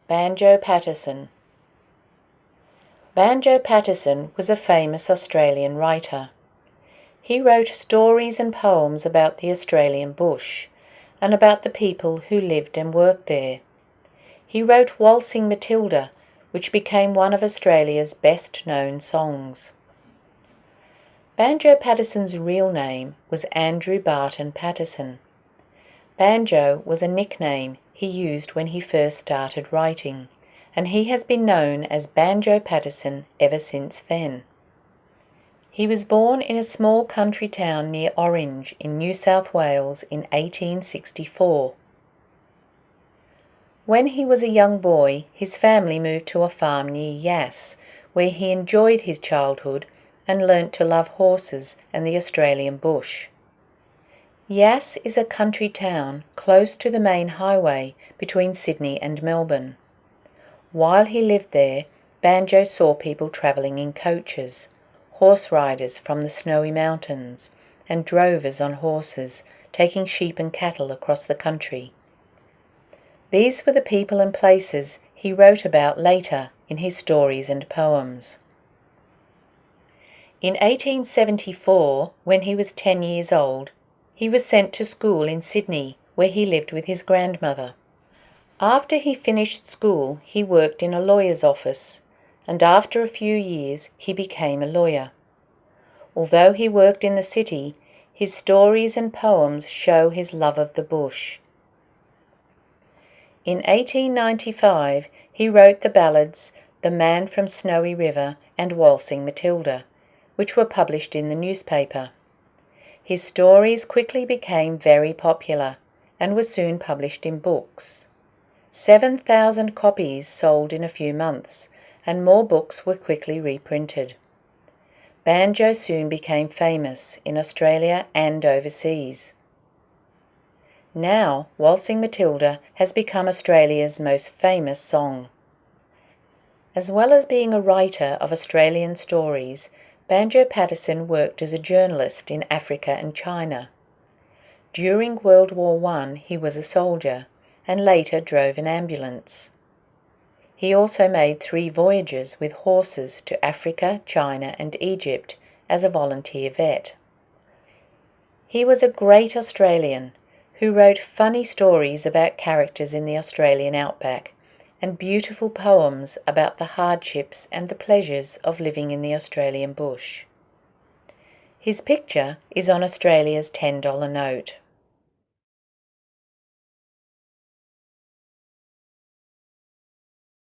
Banjo Paterson. Banjo Paterson was a famous Australian writer. He wrote stories and poems about the Australian bush and about the people who lived and worked there. He wrote Waltzing Matilda, which became one of Australia's best-known songs. Banjo Paterson's real name was Andrew Barton Paterson. Banjo was a nickname he used when he first started writing, and he has been known as Banjo Paterson ever since then. He was born in a small country town near Orange in New South Wales in 1864. When he was a young boy, his family moved to a farm near Yass, where he enjoyed his childhood and learnt to love horses and the Australian bush. Yass is a country town close to the main highway between Sydney and Melbourne. While he lived there, Banjo saw people travelling in coaches, horse riders from the snowy mountains, and drovers on horses taking sheep and cattle across the country. These were the people and places he wrote about later in his stories and poems. In 1874, when he was 10 years old, he was sent to school in Sydney, where he lived with his grandmother. After he finished school, he worked in a lawyer's office, and after a few years he became a lawyer. Although he worked in the city, his stories and poems show his love of the bush. In 1895, he wrote the ballads The Man from Snowy River and Waltzing Matilda, which were published in the newspaper. His stories quickly became very popular and were soon published in books. 7,000 copies sold in a few months, and more books were quickly reprinted. Banjo soon became famous in Australia and overseas. Now, Waltzing Matilda has become Australia's most famous song. As well as being a writer of Australian stories, Banjo Paterson worked as a journalist in Africa and China. During World War I, he was a soldier and later drove an ambulance. He also made 3 voyages with horses to Africa, China and Egypt as a volunteer vet. He was a great Australian who wrote funny stories about characters in the Australian outback and beautiful poems about the hardships and the pleasures of living in the Australian bush. His picture is on Australia's $10 note.